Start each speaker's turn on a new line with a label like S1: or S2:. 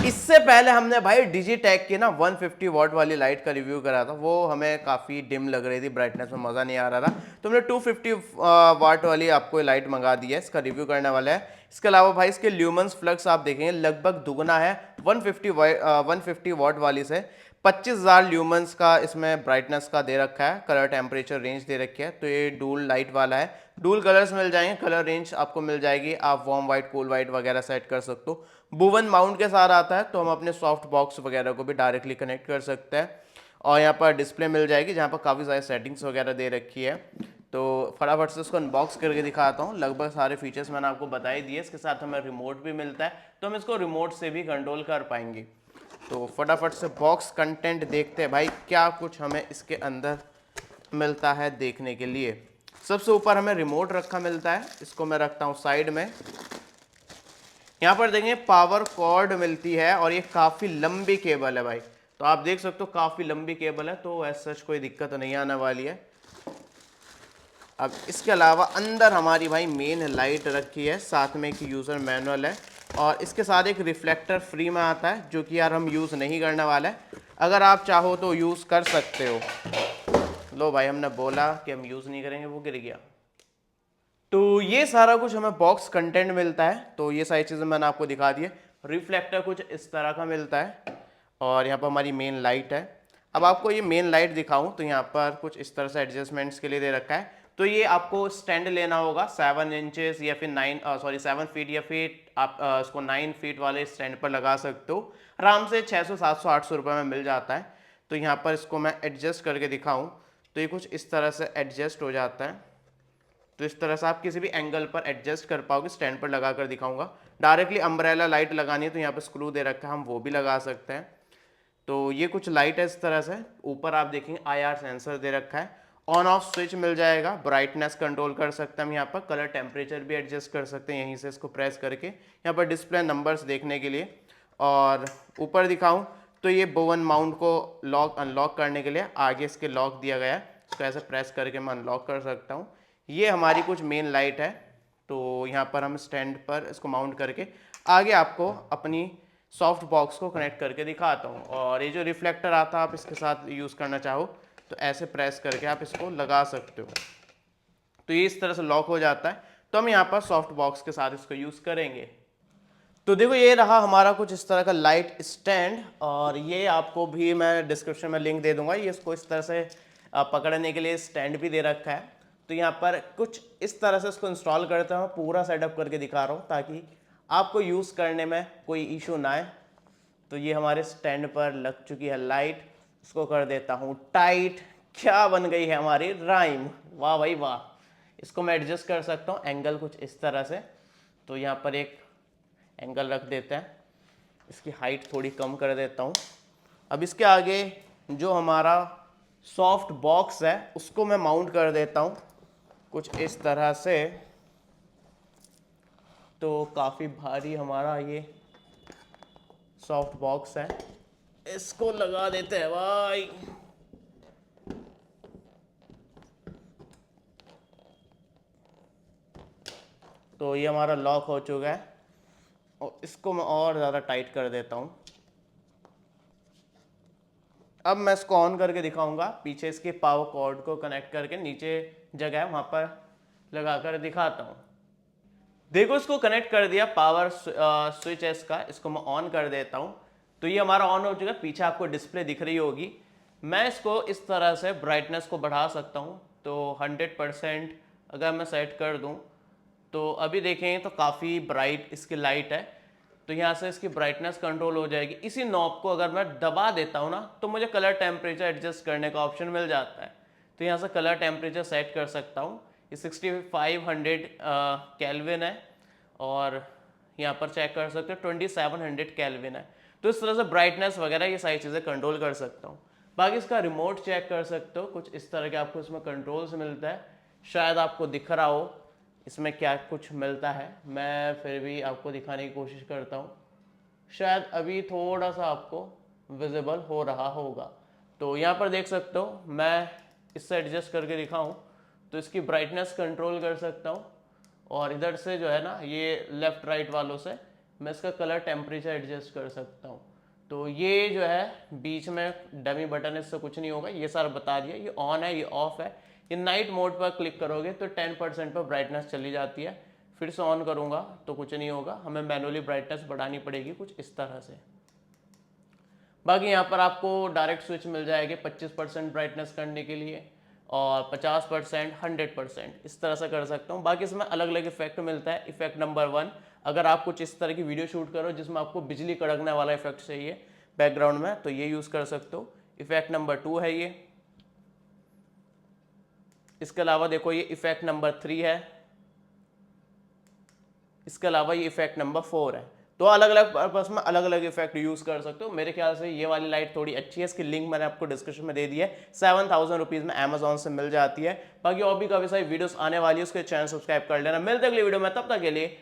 S1: इससे पहले हमने भाई डिजिटेक की ना 150 वॉट वाली लाइट का रिव्यू करा था, वो हमें काफ़ी डिम लग रही थी, ब्राइटनेस में मज़ा नहीं आ रहा था, तो हमने 250 वाट वाली आपको लाइट मंगा दी है, इसका रिव्यू करने वाला है। इसके अलावा भाई इसके ल्यूमेंस फ्लक्स आप देखेंगे लगभग दुगना है 150 वॉट वाली से। 25,000 ल्यूमेंस का इसमें ब्राइटनेस का दे रखा है, कलर टेम्परेचर रेंज दे रखी है, तो ये डूल लाइट वाला है। डूल कलर्स मिल जाएंगे, कलर रेंज आपको मिल जाएगी, आप वार्म वाइट, कूल वाइट वगैरह सेट कर सकते हो। बुवन माउंट के साथ आता है, तो हम अपने सॉफ्ट बॉक्स वगैरह को भी डायरेक्टली कनेक्ट कर सकते हैं। और यहाँ पर डिस्प्ले मिल जाएगी जहाँ पर काफ़ी सारी सेटिंग्स वगैरह दे रखी है। तो फटाफट से उसको अनबॉक्स करके दिखाता हूँ। लगभग सारे फीचर्स मैंने आपको बता ही दिए, इसके साथ हमें रिमोट भी मिलता है, तो हम इसको रिमोट से भी कंट्रोल कर पाएंगे। तो फटाफट से बॉक्स कंटेंट देखते हैं भाई, क्या कुछ हमें इसके अंदर मिलता है देखने के लिए। सबसे ऊपर हमें रिमोट रखा मिलता है, इसको मैं रखता हूँ साइड में। यहाँ पर देखेंगे पावर कॉर्ड मिलती है, और ये काफ़ी लंबी केबल है भाई, तो आप देख सकते हो काफ़ी लंबी केबल है, तो ऐसा कोई दिक्कत तो नहीं आने वाली है। अब इसके अलावा अंदर हमारी भाई मेन लाइट रखी है, साथ में एक यूज़र मैनुअल है, और इसके साथ एक रिफ्लेक्टर फ्री में आता है, जो कि यार हम यूज़ नहीं करने वाला है। अगर आप चाहो तो यूज़ कर सकते हो। लो भाई, हमने बोला कि हम यूज़ नहीं करेंगे, वो गिर गया। तो ये सारा कुछ हमें बॉक्स कंटेंट मिलता है, तो ये सारी चीज़ें मैंने आपको दिखा दी है। रिफ्लेक्टर कुछ इस तरह का मिलता है, और यहाँ पर हमारी मेन लाइट है। अब आपको ये मेन लाइट दिखाऊं तो यहाँ पर कुछ इस तरह से एडजस्टमेंट्स के लिए दे रखा है। तो ये आपको स्टैंड लेना होगा 7 इंचेस या फिर 7 फीट, या फिर आप इसको 9 फीट वाले स्टैंड पर लगा सकते हो। आराम से 600 700 800 रुपये में मिल जाता है। तो यहाँ पर इसको मैं एडजस्ट करके दिखाऊँ तो ये कुछ इस तरह से एडजस्ट हो जाता है। तो इस तरह से आप किसी भी एंगल पर एडजस्ट कर पाओगे। स्टैंड पर लगा कर दिखाऊंगा। डायरेक्टली अम्ब्रेला लाइट लगानी है तो यहाँ पर स्क्रू दे रखा है, हम वो भी लगा सकते हैं। तो ये कुछ लाइट है इस तरह से। ऊपर आप देखेंगे IR सेंसर दे रखा है, ऑन ऑफ स्विच मिल जाएगा, ब्राइटनेस कंट्रोल कर सकते हैं हम यहाँ पर, कलर टेम्परेचर भी एडजस्ट कर सकते हैं यहीं से इसको प्रेस करके। यहाँ पर डिस्प्ले नंबर्स देखने के लिए। और ऊपर दिखाऊं तो ये बोवन माउंट को लॉक अनलॉक करने के लिए आगे इसके लॉक दिया गया है, इसको ऐसे प्रेस करके मैं अनलॉक कर सकता हूँ। ये हमारी कुछ मेन लाइट है, तो यहाँ पर हम स्टैंड पर इसको माउंट करके आगे आपको अपनी सॉफ्ट बॉक्स को कनेक्ट करके दिखाता हूँ। और ये जो रिफ्लेक्टर आता है आप इसके साथ यूज़ करना चाहो तो ऐसे प्रेस करके आप इसको लगा सकते हो, तो ये इस तरह से लॉक हो जाता है। तो हम यहाँ पर सॉफ्ट बॉक्स के साथ इसको यूज़ करेंगे। तो देखो ये रहा हमारा कुछ इस तरह का लाइट स्टैंड, और ये आपको भी मैं डिस्क्रिप्शन में लिंक दे दूंगा। ये इसको इस तरह से पकड़ने के लिए स्टैंड भी दे रखा है। तो यहाँ पर कुछ इस तरह से इसको इंस्टॉल करता हूँ, पूरा सेटअप करके दिखा रहा हूँ ताकि आपको यूज़ करने में कोई इशू ना आए। तो ये हमारे स्टैंड पर लग चुकी है लाइट, इसको कर देता हूँ टाइट। क्या बन गई है हमारी राइम, वाह भाई वाह। इसको मैं एडजस्ट कर सकता हूँ एंगल कुछ इस तरह से। तो यहाँ पर एक एंगल रख देते हैं, इसकी हाइट थोड़ी कम कर देता हूँ। अब इसके आगे जो हमारा सॉफ्ट बॉक्स है उसको मैं माउंट कर देता हूँ कुछ इस तरह से। तो काफ़ी भारी हमारा ये सॉफ्ट बॉक्स है, इसको लगा देते हैं भाई। तो ये हमारा लॉक हो चुका है, और इसको मैं और ज़्यादा टाइट कर देता हूँ। अब मैं इसको ऑन करके दिखाऊंगा, पीछे इसके पावर कॉर्ड को कनेक्ट करके नीचे जगह है वहाँ पर लगा कर दिखाता हूँ। देखो इसको कनेक्ट कर दिया, पावर स्विच है इसका, इसको मैं ऑन कर देता हूँ। तो ये हमारा ऑन हो चुका है, पीछे आपको डिस्प्ले दिख रही होगी। मैं इसको इस तरह से ब्राइटनेस को बढ़ा सकता हूँ, तो 100% अगर मैं सेट कर दूँ तो अभी देखें तो काफ़ी ब्राइट इसकी लाइट है। तो यहाँ से इसकी ब्राइटनेस कंट्रोल हो जाएगी। इसी नॉब को अगर मैं दबा देता हूँ ना तो मुझे कलर टेम्परेचर एडजस्ट करने का ऑप्शन मिल जाता है। तो यहाँ से कलर टेम्परेचर सेट कर सकता हूँ। ये 6500 केल्विन है, और यहाँ पर चेक कर सकते हो 2700 केल्विन है। तो इस तरह से ब्राइटनेस वगैरह ये सारी चीज़ें कंट्रोल कर सकता हूँ। बाकी इसका रिमोट चेक कर सकते हो, कुछ इस तरह के आपको इसमें कंट्रोल्स मिलता है। शायद आपको दिख रहा हो इसमें क्या कुछ मिलता है, मैं फिर भी आपको दिखाने की कोशिश करता हूँ। शायद अभी थोड़ा सा आपको विजिबल हो रहा होगा। तो यहाँ पर देख सकते हो, मैं इससे एडजस्ट करके दिखाऊँ तो इसकी ब्राइटनेस कंट्रोल कर सकता हूँ, और इधर से जो है ना ये लेफ़्ट राइट वालों से मैं इसका कलर टेम्परेचर एडजस्ट कर सकता हूँ। तो ये जो है बीच में डमी बटन है, इससे कुछ नहीं होगा, ये सारा बता दिया। ये ऑन है, ये ऑफ है। ये नाइट मोड पर क्लिक करोगे तो 10% पर ब्राइटनेस चली जाती है। फिर से ऑन करूँगा तो कुछ नहीं होगा, हमें मैनुअली ब्राइटनेस बढ़ानी पड़ेगी कुछ इस तरह से। बाकी यहाँ पर आपको डायरेक्ट स्विच मिल जाएगी 25% ब्राइटनेस करने के लिए और 50%, 100%, इस तरह से कर सकता हूँ। बाकी इसमें अलग अलग इफेक्ट मिलता है। इफेक्ट नंबर 1, अगर आप कुछ इस तरह की वीडियो शूट करो जिसमें आपको बिजली कड़कने वाला इफेक्ट चाहिए बैकग्राउंड में, तो ये यूज़ कर सकते हो। इफेक्ट नंबर 2 है ये। इसके अलावा देखो ये इफेक्ट नंबर 3 है। इसके अलावा ये इफेक्ट नंबर 4 है। तो अलग अलग पर्पस में अलग अलग इफेक्ट यूज कर सकते हो। मेरे ख्याल से ये वाली लाइट थोड़ी अच्छी है, इसकी लिंक मैंने आपको डिस्क्रिप्शन में दे दी है। 7000 रुपीज़ में अमेजोन से मिल जाती है। बाकी और भी काफ़ी सारी वीडियोस आने वाली है, उसके चैनल सब्सक्राइब कर लेना। मिलते अगली वीडियो में, तब तक के लिए